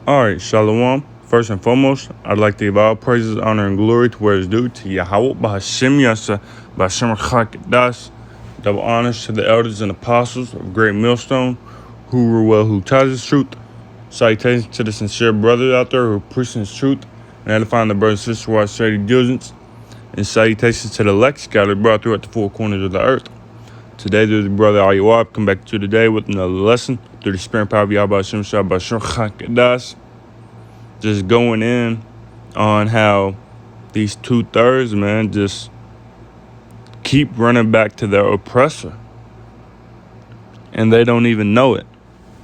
All right, Shalom. First and foremost, I'd like to give all praises, honor, and glory to where it's due to Yahweh, Bahashim Yasa, Bahashim Chakadas. Double honors to the elders and apostles of Great Millstone, who tells his truth. Salutations to the sincere brothers out there who preach his truth and edifying the brothers and sisters who are steady diligence. And salutations to the elect scattered brought throughout the four corners of the earth. Today, there's the brother Ayawab come back to you today with another lesson through the spirit and power of Yahweh Bahashim Chakadas. Just going in on how these 2/3, man, just keep running back to their oppressor. And they don't even know it.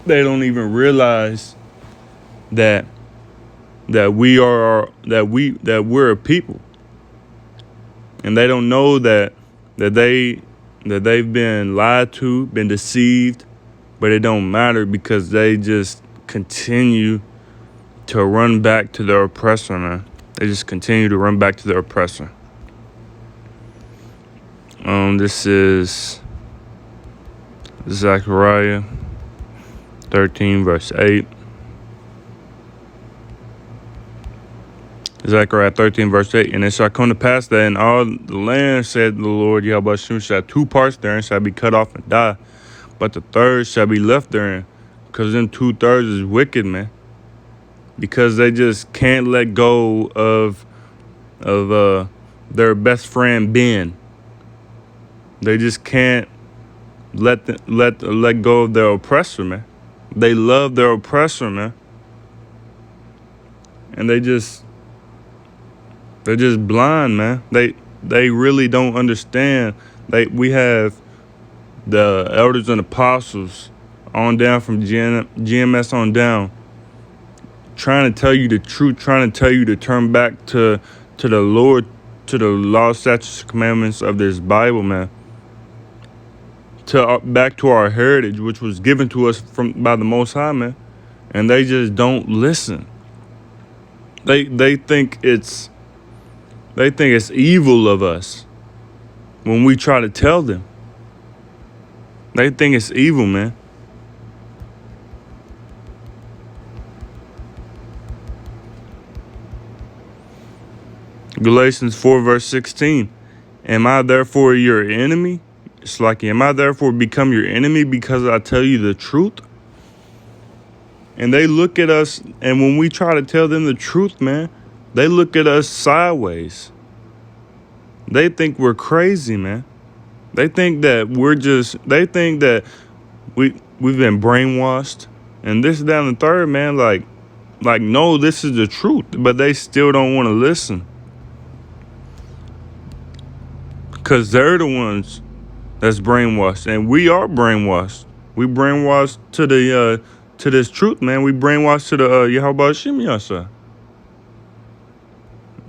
They don't even realize that we're a people. And they don't know that they've been lied to, been deceived, but it don't matter because they just continue to run back to their oppressor, man. They just continue to run back to their oppressor. This is Zechariah 13, verse 8. Zechariah 13, verse 8. And it shall come to pass that in all the land, said the Lord Yahweh, shall 2 parts therein shall be cut off and die, but the third shall be left therein. Because them 2/3 is wicked, man. Because they just can't let go of their best friend Ben. They just can't let go of their oppressor, man. They love their oppressor, man, and they're just blind, man. They really don't understand. We have the elders and apostles on down from GMS on down, trying to tell you the truth, trying to tell you to turn back to the Lord, to the law, statutes, commandments of this Bible, man. Back to our heritage, which was given to us by the Most High, man. And they just don't listen. They think it's evil of us when we try to tell them. They think it's evil, man. Galatians 4, verse 16. Am I therefore your enemy? It's like, am I therefore become your enemy because I tell you the truth? And they look at us, and when we try to tell them the truth, man, they look at us sideways. They think we're crazy, man. They think that we've been brainwashed. And this, that, and the third, man, like, no, this is the truth. But they still don't want to listen. Because they're the ones that's brainwashed, and we are brainwashed. We brainwashed to this truth, man. We brainwashed to the Yahweh Shimyasa.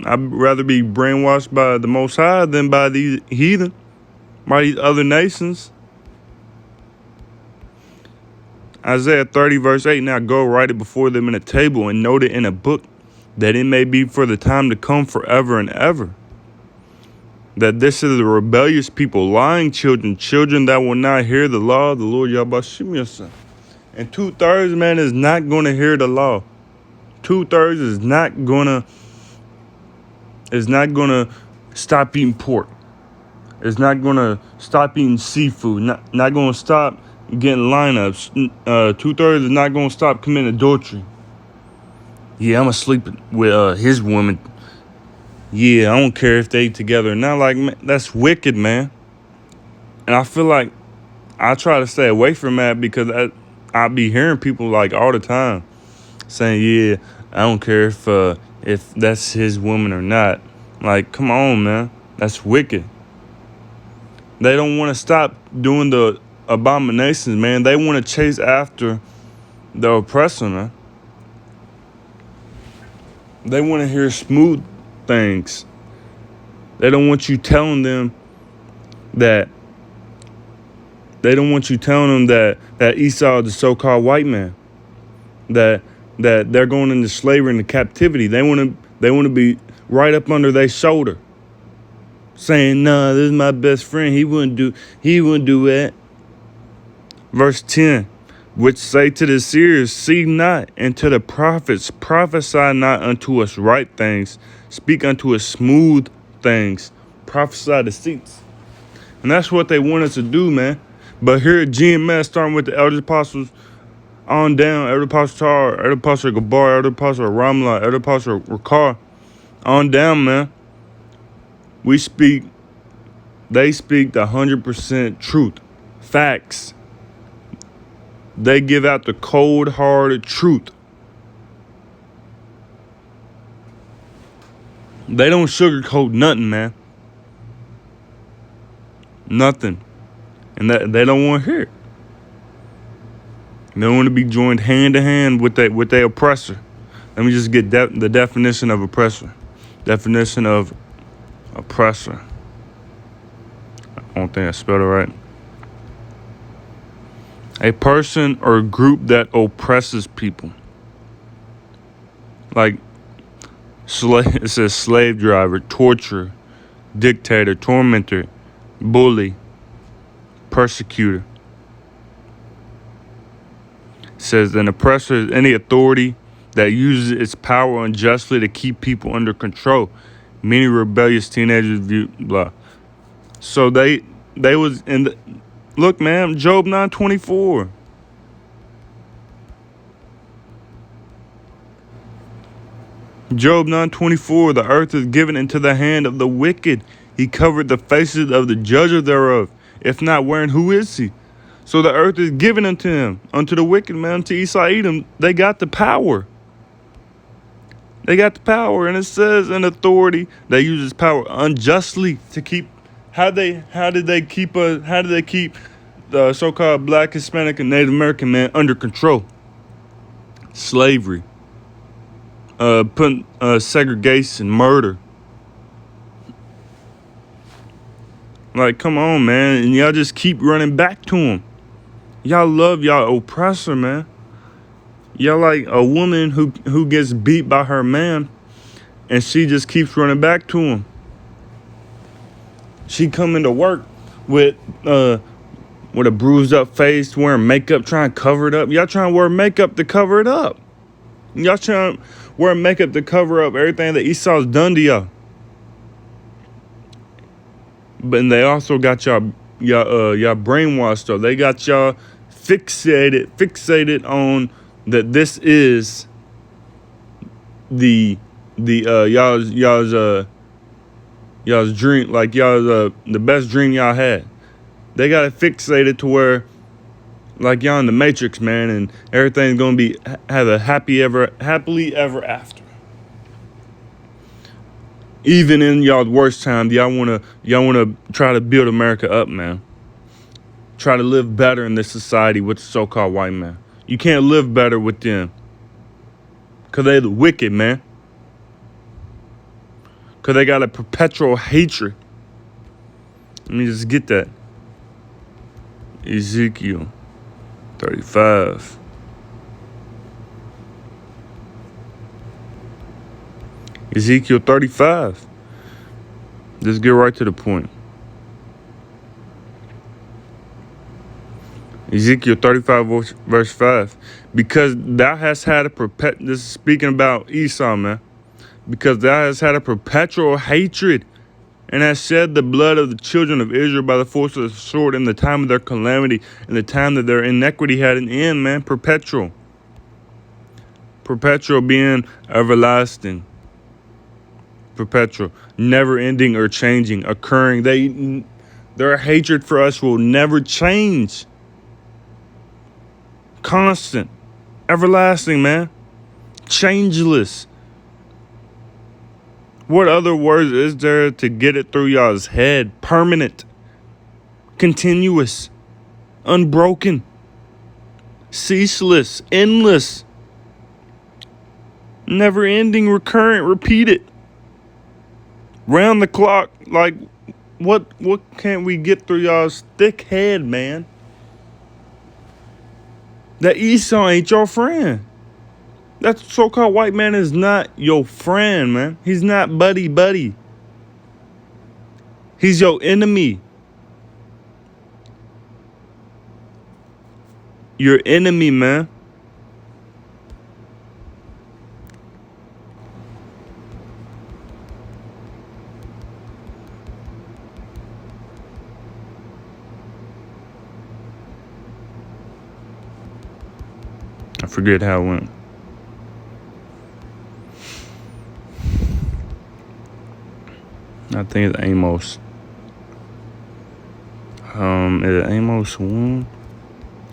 I'd rather be brainwashed by the Most High than by these heathen, by these other nations. Isaiah 30, verse 8. Now go write it before them in a table and note it in a book, that it may be for the time to come forever and ever. That this is the rebellious people, lying children that will not hear the law of the Lord Yahweh Shimyasa. And 2/3, man, is not going to hear the law. 2/3 is not gonna stop eating pork. It's not gonna stop eating seafood. Not gonna stop getting lineups. 2/3 is not gonna stop committing adultery. Yeah, I'm gonna sleep with his woman. Yeah, I don't care if they together or not. Like, man, that's wicked, man. And I feel like I try to stay away from that because I be hearing people like all the time saying, yeah, I don't care if that's his woman or not. Like, come on, man. That's wicked. They don't want to stop doing the abominations, man. They want to chase after the oppressor, man. They want to hear smooth things. They don't want you telling them that that Esau is the so-called white man, that they're going into slavery, into captivity. They want to be right up under their shoulder, saying, "Nah, this is my best friend. He wouldn't do that." Verse 10. which say to the seers, see not, and to the prophets, prophesy not unto us right things, speak unto us smooth things, prophesy deceits. And that's what they want us to do, man. But here at GMS, starting with the elders apostles on down, elder apostle Tar, elder apostle Gabar, elder apostle Ramla, elder apostle Rakar, on down, man. They speak the 100% truth, facts. They give out the cold, hard truth. They don't sugarcoat nothing, man. Nothing. And they don't want to hear it. They want to be joined hand to hand with their oppressor. Let me just get the definition of oppressor. Definition of oppressor. I don't think I spelled it right. A person or group that oppresses people. Like, it says slave driver, torturer, dictator, tormentor, bully, persecutor. It says an oppressor is any authority that uses its power unjustly to keep people under control. Many rebellious teenagers view blah. So they was in the look, man, Job 9:24. Job 9:24, the earth is given into the hand of the wicked. He covered the faces of the judges thereof. If not, wherein who is he? So the earth is given unto him, unto the wicked man, to Esau Edom. They got the power. They got the power, and it says an authority that uses power unjustly to keep. How did they keep the so-called Black, Hispanic, and Native American man under control? Slavery. Segregation, murder. Like, come on, man. And y'all just keep running back to him. Y'all love y'all oppressor, man. Y'all like a woman who gets beat by her man, and she just keeps running back to him. She come to work with a bruised up face, wearing makeup, trying to cover it up. Y'all trying to wear makeup to cover it up. Y'all trying to wear makeup to cover up everything that Esau's done to y'all. But they also got y'all brainwashed though. They got y'all fixated on that this is the y'all's dream, like y'all's the best dream y'all had. They got it fixated to where like y'all in the Matrix, man, and everything's gonna be have a happily ever after. Even in y'all's worst time, y'all wanna try to build America up, man. Try to live better in this society with the so-called white man. You can't live better with them. Cause they're the wicked, man. Cause they got a perpetual hatred. Let me just get that. Ezekiel 35. Ezekiel 35. Let's get right to the point. Ezekiel 35 verse 5. Because thou hast had this is speaking about Esau, man. Because thou hast had a perpetual hatred, and hast shed the blood of the children of Israel by the force of the sword in the time of their calamity, in the time that their iniquity had an end, man. Perpetual. Perpetual being everlasting. Perpetual. Never ending or changing. Occurring. Their hatred for us will never change. Constant. Everlasting, man. Changeless. What other words is there to get it through y'all's head? Permanent. Continuous. Unbroken. Ceaseless. Endless. Never ending, recurrent, repeated. Round the clock. Like, what can't we get through y'all's thick head, man? That Esau ain't your friend. That so-called white man is not your friend, man. He's not buddy. He's your enemy. your enemy, man. I forget how it went. I think it's Amos. Is it Amos 1?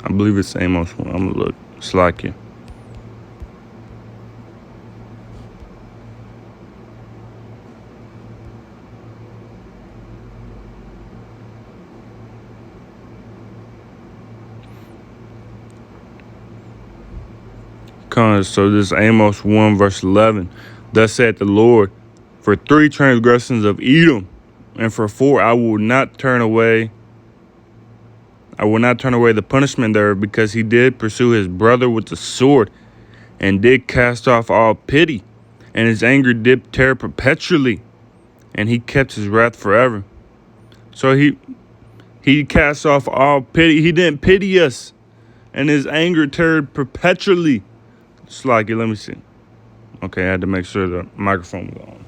I believe it's Amos 1. I'm gonna look. Slack. So this is Amos 1 verse 11. Thus saith the Lord, for 3 transgressions of Edom, and for 4 I will not turn away the punishment thereof, because he did pursue his brother with the sword, and did cast off all pity, and his anger did tear perpetually, and he kept his wrath forever. So he cast off all pity. He didn't pity us, and his anger teared perpetually. Slacky, let me see. Okay, I had to make sure the microphone was on.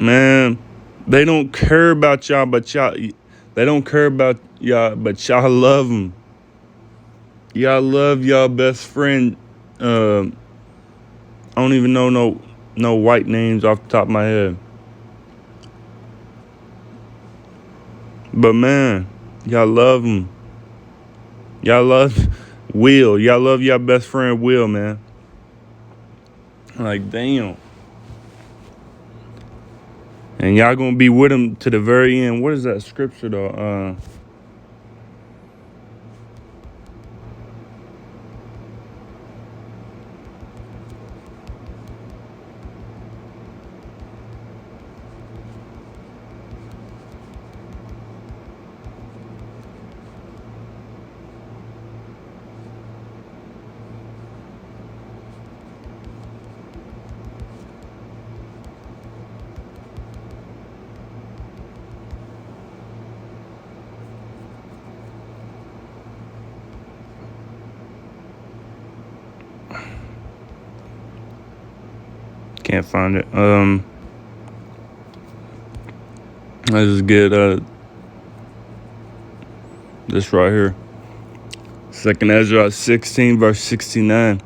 Man, they don't care about y'all, but y'all. They don't care about y'all, but y'all love them. Y'all love y'all best friend. I don't even know no white names off the top of my head. But man, y'all love him. Y'all love Will. Y'all love y'all best friend Will, man. Like, damn. And y'all gonna be with him to the very end. What is that scripture though? Can't find it. Let's just get this right here. 2nd Ezra 16 verse 69.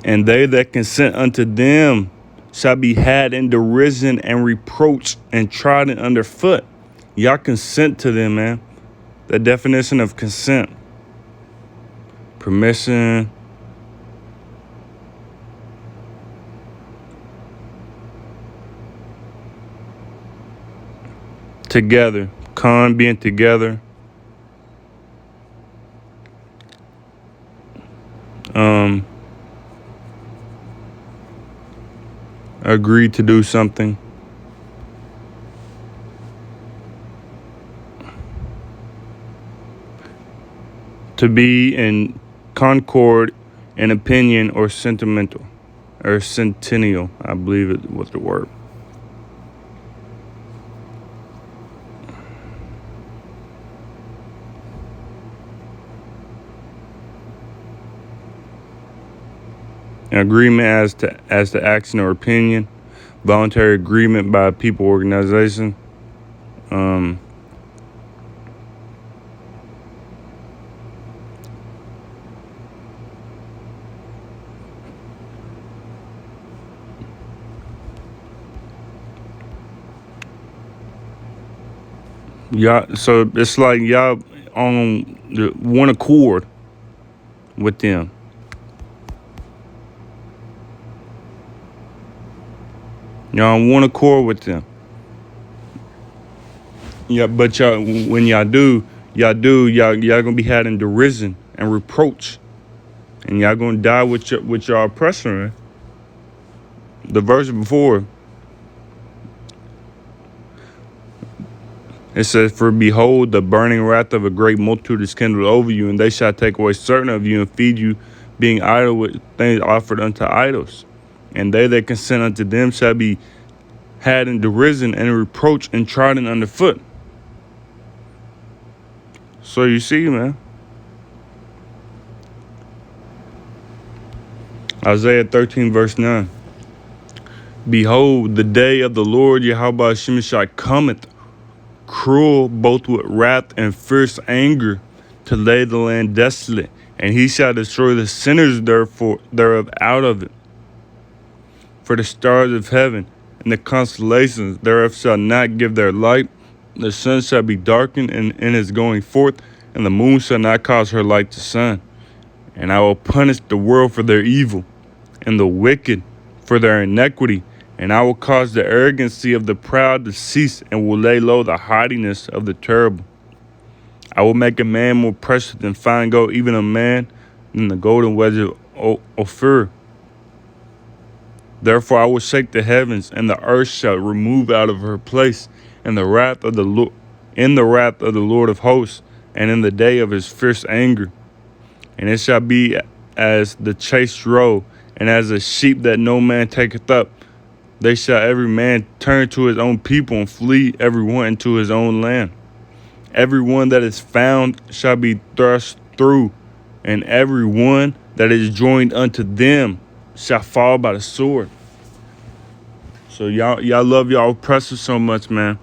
And they that consent unto them shall be had in derision and reproach and trodden under foot. Y'all consent to them, man. The definition of consent. Permission. Together. Con being together. Agree to do something. To be in concord in opinion or sentimental. Or centennial, I believe it was the word. An agreement as to action or opinion, voluntary agreement by a people organization. Y'all, so it's like y'all on the one accord with them. Y'all on one accord with them. Yeah, but y'all, when y'all gonna be had in derision and reproach, and y'all gonna die with your oppressor. Man. The verse before, it says, "For behold, the burning wrath of a great multitude is kindled over you, and they shall take away certain of you and feed you, being idle with things offered unto idols. And they that consent unto them shall be had in derision and reproach and trodden underfoot." So you see, man. Isaiah 13, verse 9. Behold, the day of the Lord Yahweh Shemeshai cometh, cruel both with wrath and fierce anger, to lay the land desolate, and he shall destroy the sinners thereof out of it. For the stars of heaven and the constellations thereof shall not give their light. The sun shall be darkened in his going forth, and the moon shall not cause her light to shine. And I will punish the world for their evil, and the wicked for their iniquity. And I will cause the arrogancy of the proud to cease, and will lay low the haughtiness of the terrible. I will make a man more precious than fine gold, even a man than the golden wedge of Ophir. Therefore I will shake the heavens, and the earth shall remove out of her place, in the wrath of the Lord of hosts, and in the day of his fierce anger. And it shall be as the chased roe, and as a sheep that no man taketh up. They shall every man turn to his own people, and flee every one into his own land. Every one that is found shall be thrust through, and every one that is joined unto them shall fall by the sword. So y'all love y'all oppressors so much, man.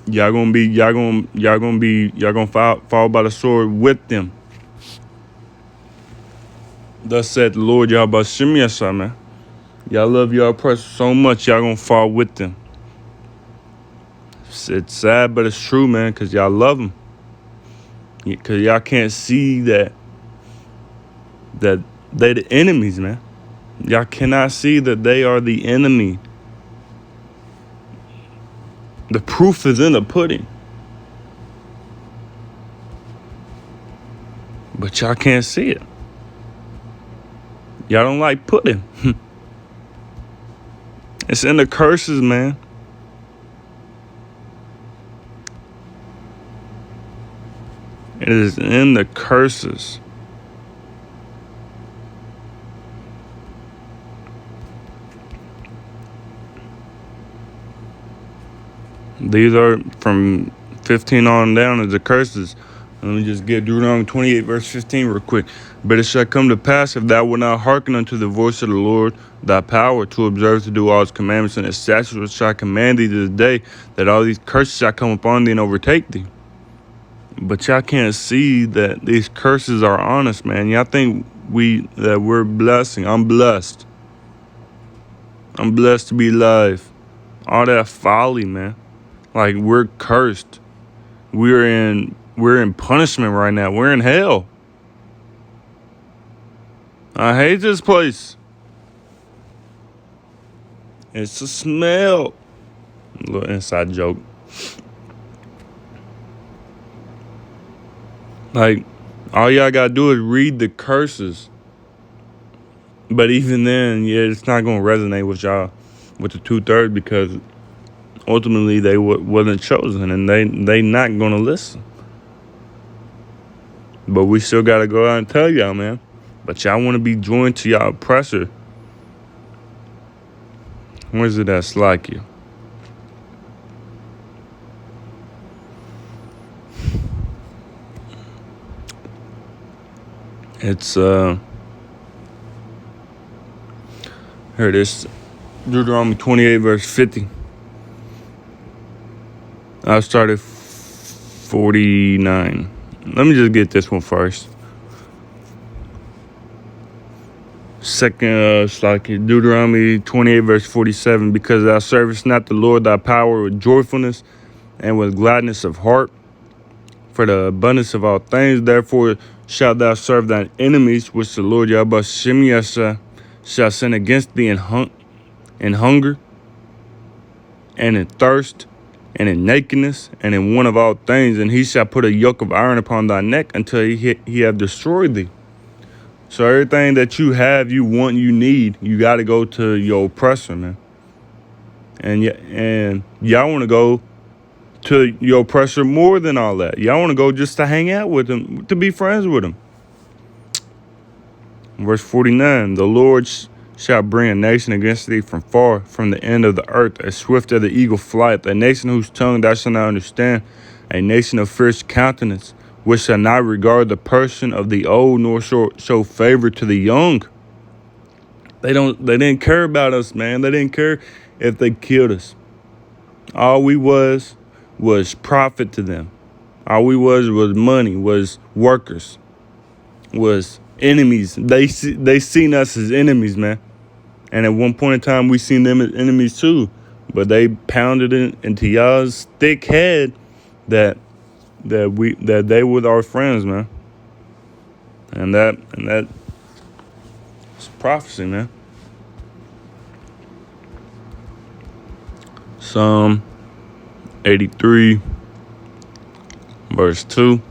Y'all gonna fall by the sword with them. Thus said the Lord Yahweh Shemeshai, man. Y'all love y'all oppressors so much, y'all gonna fall with them. It's sad, but it's true, man, because y'all love them. Because y'all can't see that they the enemies, man. Y'all cannot see that they are the enemy. The proof is in the pudding. But y'all can't see it. Y'all don't like pudding. It's in the curses, man. It is in the curses. These are from 15 on down as the curses. Let me just get Deuteronomy 28, verse 15 real quick. But it shall come to pass, if thou wilt not hearken unto the voice of the Lord thy power, to observe to do all his commandments and his statutes which shall command thee this day, that all these curses shall come upon thee and overtake thee. But y'all can't see that these curses are on us, man. Y'all think that we're blessing. I'm blessed. I'm blessed to be alive. All that folly, man. Like, we're cursed. We're in punishment right now. We're in hell. I hate this place. It's a smell. A little inside joke. Like, all y'all gotta do is read the curses. But even then, yeah, it's not gonna resonate with y'all, with the 2/3, because ultimately they wasn't chosen, and they not gonna listen. But we still gotta go out and tell y'all, man. But y'all want to be joined to y'all oppressor. What is it that's like you? It's here it is, Deuteronomy 28, verse 50. I started 49. Let me just get this one first. Second, Deuteronomy 28, verse 47. Because thou servest not the Lord thy power with joyfulness and with gladness of heart, for the abundance of all things, therefore shalt thou serve thine enemies, which the Lord Yahweh Shemeshai shall send against thee in hunger, and in thirst, and in nakedness, and in want of all things, and he shall put a yoke of iron upon thy neck until he have destroyed thee. So everything that you have, you want, you need, you got to go to your oppressor, man. And y'all want to go to your oppressor more than all that. Y'all want to go just to hang out with him, to be friends with him. Verse 49, the Lord shall bring a nation against thee from far, from the end of the earth, as swift as the eagle flight, a nation whose tongue thou shalt not understand, a nation of fierce countenance, which shall not regard the person of the old, nor show favor to the young. They didn't care about us, man. They didn't care if they killed us. All we was profit to them. All we was money, was workers, was enemies. They seen us as enemies, man. And at one point in time, we seen them as enemies too. But they pounded it into y'all's thick head that they were our friends, man. And that's prophecy, man. Psalm 83, verse 2.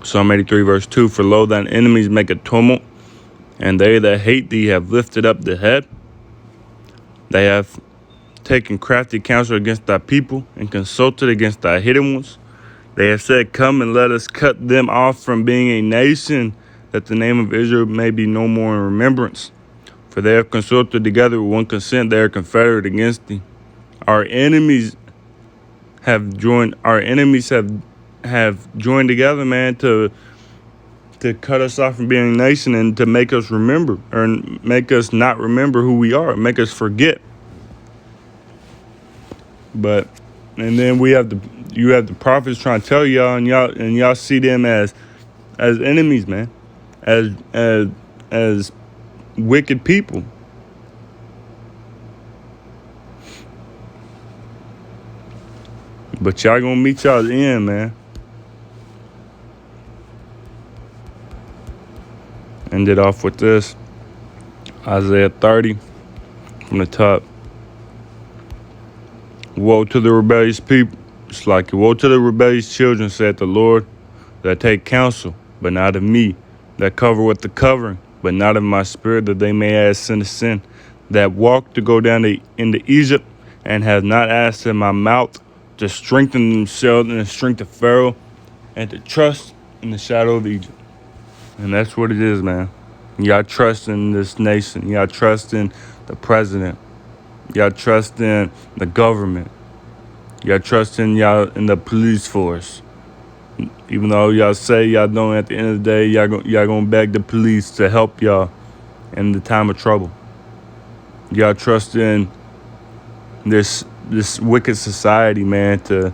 Psalm 83, verse 2. For lo, thine enemies make a tumult, and they that hate thee have lifted up the head. They have taken crafty counsel against thy people, and consulted against thy hidden ones. They have said, come and let us cut them off from being a nation, that the name of Israel may be no more in remembrance. For they have consulted together with one consent, they are confederate against thee. Our enemies have joined together, man, to cut us off from being a nation, and to make us remember, or make us not remember who we are, make us forget. And then you have the prophets trying to tell y'all, and y'all see them as enemies, man, as wicked people. But y'all gonna meet y'all's end, man. End it off with this. Isaiah 30 from the top. Woe to the rebellious people. It's like, woe to the rebellious children, said the Lord, that take counsel, but not of me, that cover with the covering, but not of my spirit, that they may add sin to sin, that walk to go down into Egypt, and have not asked in my mouth, to strengthen themselves in the strength of Pharaoh, and to trust in the shadow of Egypt. And that's what it is, man. Y'all trust in this nation. Y'all trust in the president. Y'all trust in the government. Y'all trust in the police force. Even though y'all say y'all don't, at the end of the day, y'all gonna beg the police to help y'all in the time of trouble. Y'all trust in this wicked society, man, to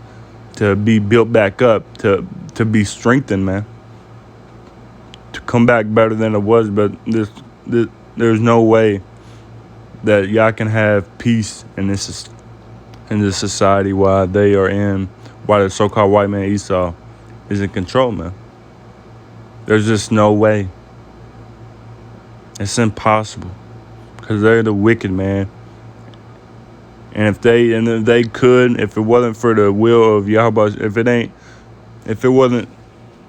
be built back up, to be strengthened, man, to come back better than it was. But there's no way that y'all can have peace in this society while the so-called white man Esau is in control, man. There's just no way. It's impossible, because they're the wicked, man. And if they could, if it wasn't for the will of Yahweh, if it wasn't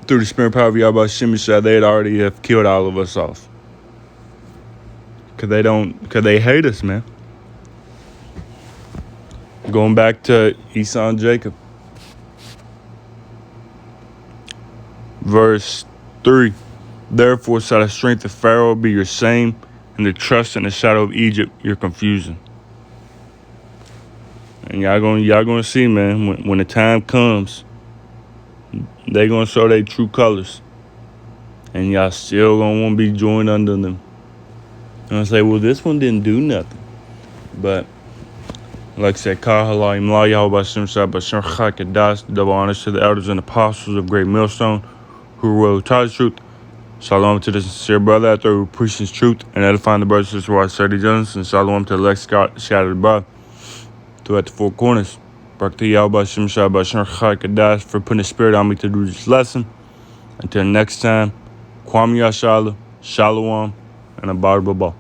through the spirit power of Yahweh Shemishah, they'd already have killed all of us off. Cause they hate us, man. Going back to Esau and Jacob. Verse 3. Therefore shall the strength of Pharaoh be your shame, and the trust in the shadow of Egypt your confusion. And y'all gonna see, man, when the time comes, they gonna show their true colors. And y'all still gonna want to be joined under them. And I say, well, this one didn't do nothing. But like I said, double honors to the elders and apostles of Great Millstone who will taught the truth. Shalom to the sincere brother out there who preaches truth and edifying the brothers and sisters who are study Jones. And shalom to the elect scattered abroad throughout the four corners. Barak to Yahweh Shem Shah Bashar Chakadash for putting the spirit on me to do this lesson. Until next time, Kwam Yashala, Shalom, and a Baba.